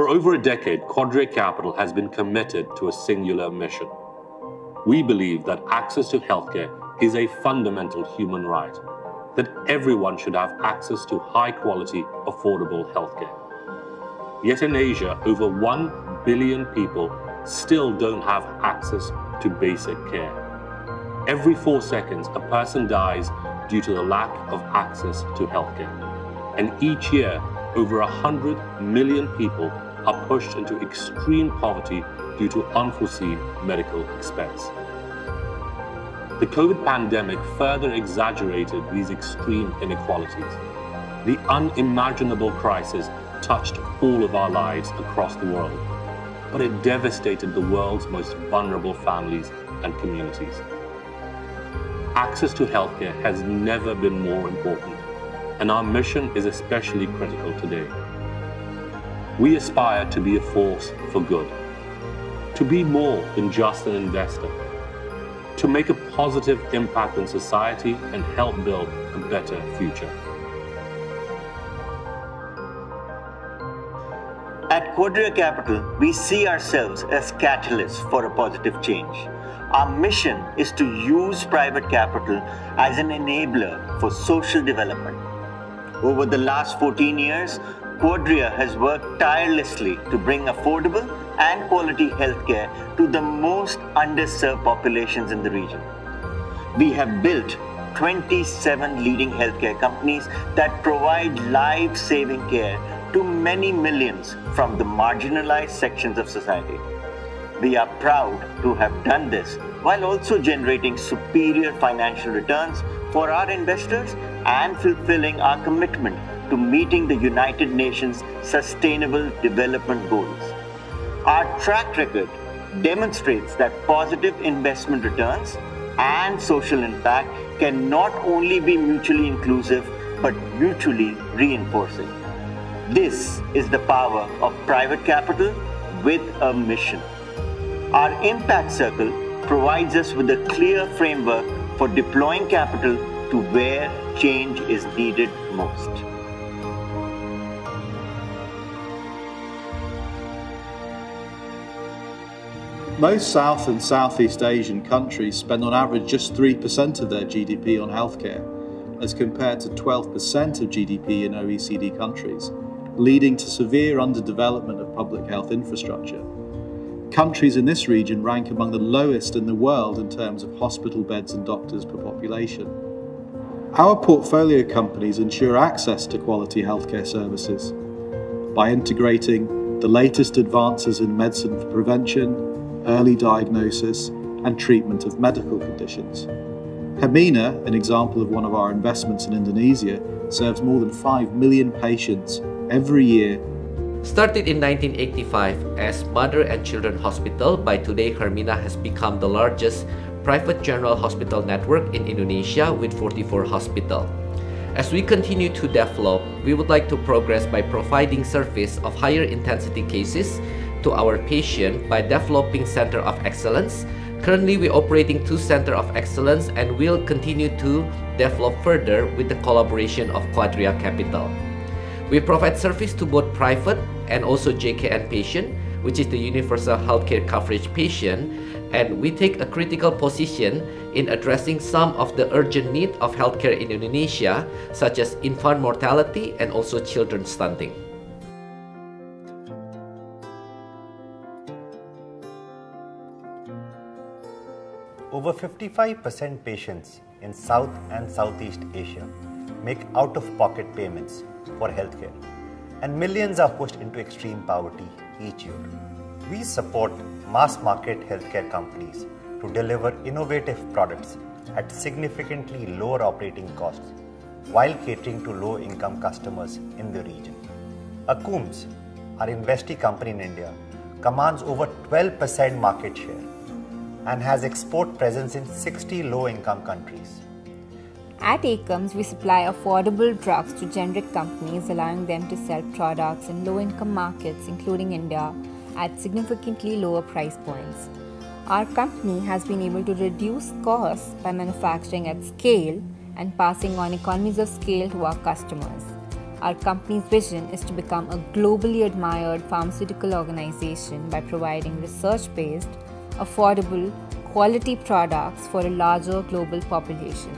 For over a decade, Quadria Capital has been committed to a singular mission. We believe that access to healthcare is a fundamental human right, that everyone should have access to high-quality, affordable healthcare. Yet in Asia, over 1 billion people still don't have access to basic care. Every 4 seconds, a person dies due to the lack of access to healthcare. And each year, over 100 million people are pushed into extreme poverty due to unforeseen medical expense. The COVID pandemic further exaggerated these extreme inequalities. The unimaginable crisis touched all of our lives across the world, but it devastated the world's most vulnerable families and communities. Access to healthcare has never been more important, and our mission is especially critical today. We aspire to be a force for good, to be more than just an investor, to make a positive impact on society and help build a better future. At Quadria Capital, we see ourselves as catalysts for a positive change. Our mission is to use private capital as an enabler for social development. Over the last 14 years, Quadria has worked tirelessly to bring affordable and quality healthcare to the most underserved populations in the region. We have built 27 leading healthcare companies that provide life-saving care to many millions from the marginalized sections of society. We are proud to have done this while also generating superior financial returns for our investors and fulfilling our commitment to meeting the United Nations Sustainable Development Goals. Our track record demonstrates that positive investment returns and social impact can not only be mutually inclusive but mutually reinforcing. This is the power of private capital with a mission. Our impact circle provides us with a clear framework for deploying capital to where change is needed most. Most South and Southeast Asian countries spend on average just 3% of their GDP on healthcare, as compared to 12% of GDP in OECD countries, leading to severe underdevelopment of public health infrastructure. Countries in this region rank among the lowest in the world in terms of hospital beds and doctors per population. Our portfolio companies ensure access to quality healthcare services by integrating the latest advances in medicine for prevention, early diagnosis and treatment of medical conditions. Hermina, an example of one of our investments in Indonesia, serves more than 5 million patients every year. Started in 1985 as Mother and Children Hospital, by today Hermina has become the largest private general hospital network in Indonesia with 44 hospitals. As we continue to develop, we would like to progress by providing service of higher intensity cases to our patient by developing Center of Excellence. Currently, we're operating 2 Center of Excellence and will continue to develop further with the collaboration of Quadria Capital. We provide service to both private and also JKN patient, which is the Universal Healthcare Coverage patient, and we take a critical position in addressing some of the urgent needs of healthcare in Indonesia, such as infant mortality and also children stunting. Over 55% patients in South and Southeast Asia make out-of-pocket payments for healthcare, and millions are pushed into extreme poverty each year. We support mass-market healthcare companies to deliver innovative products at significantly lower operating costs while catering to low-income customers in the region. Akums, our investee company in India, commands over 12% market share and has export presence in 60 low-income countries. At Akums, we supply affordable drugs to generic companies, allowing them to sell products in low-income markets, including India, at significantly lower price points. Our company has been able to reduce costs by manufacturing at scale and passing on economies of scale to our customers. Our company's vision is to become a globally admired pharmaceutical organization by providing research-based, affordable, quality products for a larger global population.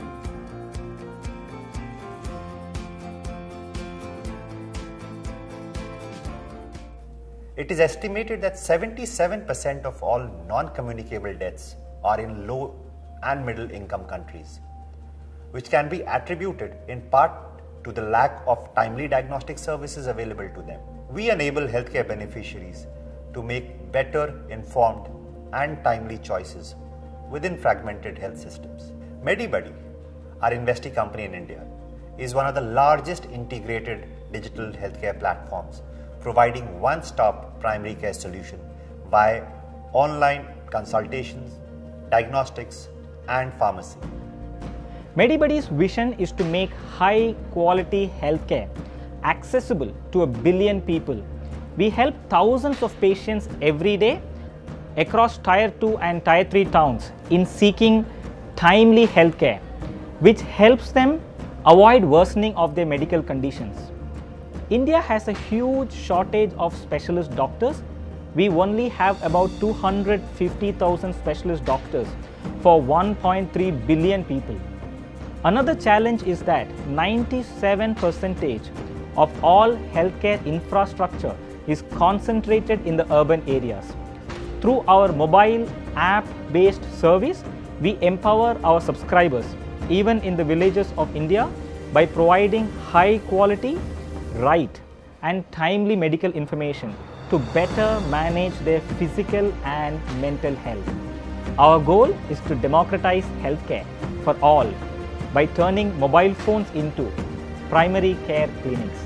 It is estimated that 77% of all non-communicable deaths are in low and middle income countries, which can be attributed in part to the lack of timely diagnostic services available to them. We enable healthcare beneficiaries to make better informed and timely choices within fragmented health systems. MediBuddy, our investee company in India, is one of the largest integrated digital healthcare platforms, providing one-stop primary care solution via online consultations, diagnostics, and pharmacy. MediBuddy's vision is to make high-quality healthcare accessible to 1 billion people. We help thousands of patients every day across Tier 2 and Tier 3 towns in seeking timely healthcare, which helps them avoid worsening of their medical conditions. India has a huge shortage of specialist doctors. We only have about 250,000 specialist doctors for 1.3 billion people. Another challenge is that 97% of all healthcare infrastructure is concentrated in the urban areas. Through our mobile app-based service, we empower our subscribers, even in the villages of India, by providing high quality, right and timely medical information to better manage their physical and mental health. Our goal is to democratize healthcare for all by turning mobile phones into primary care clinics.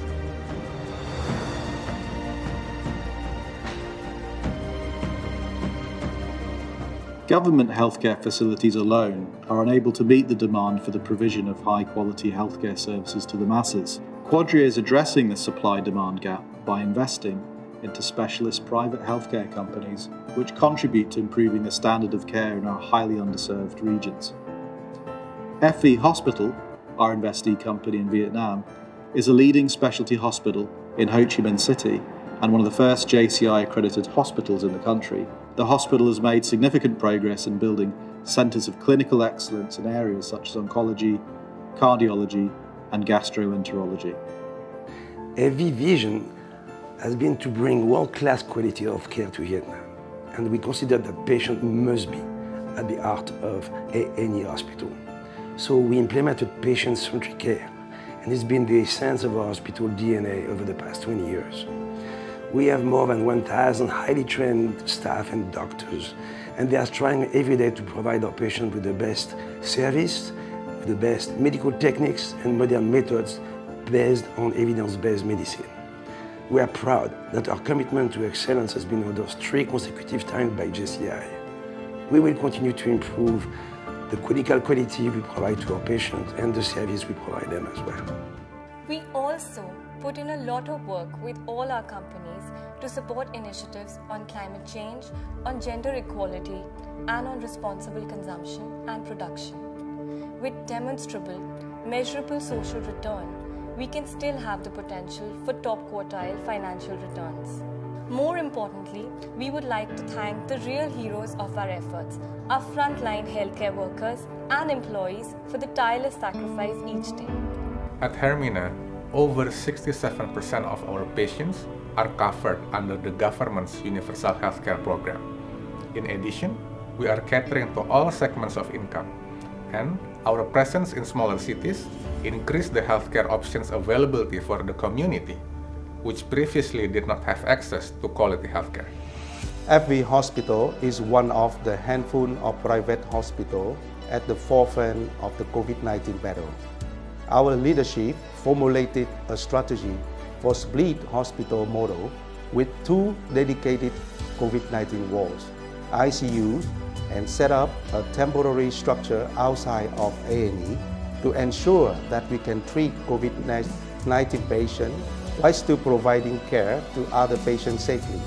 Government healthcare facilities alone are unable to meet the demand for the provision of high-quality healthcare services to the masses. Quadria is addressing the supply-demand gap by investing into specialist private healthcare companies which contribute to improving the standard of care in our highly underserved regions. FV Hospital, our investee company in Vietnam, is a leading specialty hospital in Ho Chi Minh City and one of the first JCI-accredited hospitals in the country. The hospital has made significant progress in building centres of clinical excellence in areas such as oncology, cardiology and gastroenterology. FV vision has been to bring world-class quality of care to Vietnam, and we consider that patient must be at the heart of any hospital. So we implemented patient-centric care, and it's been the essence of our hospital DNA over the past 20 years. We have more than 1,000 highly trained staff and doctors, and they are trying every day to provide our patients with the best service, with the best medical techniques and modern methods based on evidence-based medicine. We are proud that our commitment to excellence has been endorsed 3 consecutive times by JCI. We will continue to improve the clinical quality we provide to our patients and the service we provide them as well. We also put in a lot of work with all our companies to support initiatives on climate change, on gender equality, and on responsible consumption and production. With demonstrable, measurable social return, we can still have the potential for top quartile financial returns. More importantly, we would like to thank the real heroes of our efforts, our frontline healthcare workers and employees for the tireless sacrifice each day. At Hermina, over 67% of our patients are covered under the government's universal healthcare program. In addition, we are catering to all segments of income, and our presence in smaller cities increased the healthcare options availability for the community, which previously did not have access to quality healthcare. FV Hospital is one of the handful of private hospitals at the forefront of the COVID-19 battle. Our leadership formulated a strategy for split hospital model with 2 dedicated COVID-19 wards, ICUs, and set up a temporary structure outside of A&E to ensure that we can treat COVID-19 patients while still providing care to other patients safely.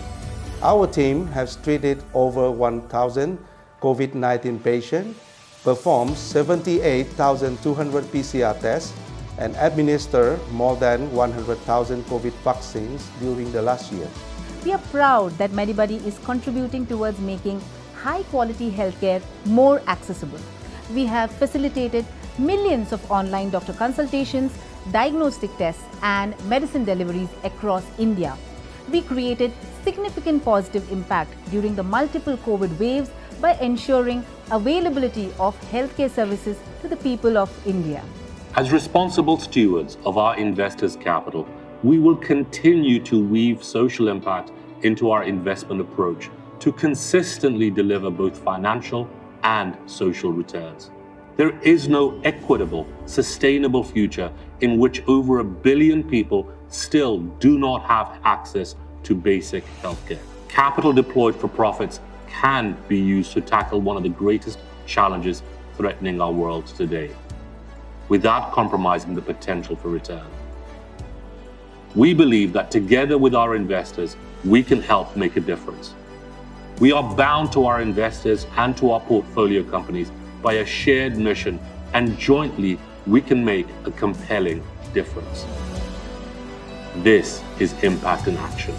Our team has treated over 1,000 COVID-19 patients, performed 78,200 PCR tests, and administered more than 100,000 COVID vaccines during the last year. We are proud that Medibuddy is contributing towards making high-quality healthcare more accessible. We have facilitated millions of online doctor consultations, diagnostic tests, and medicine deliveries across India. We created significant positive impact during the multiple COVID waves by ensuring availability of healthcare services to the people of India. As responsible stewards of our investors' capital, we will continue to weave social impact into our investment approach to consistently deliver both financial and social returns. There is no equitable, sustainable future in which over 1 billion people still do not have access to basic healthcare. Capital deployed for profits can be used to tackle one of the greatest challenges threatening our world today, without compromising the potential for return. We believe that together with our investors, we can help make a difference. We are bound to our investors and to our portfolio companies by a shared mission, and jointly we can make a compelling difference. This is Impact in Action.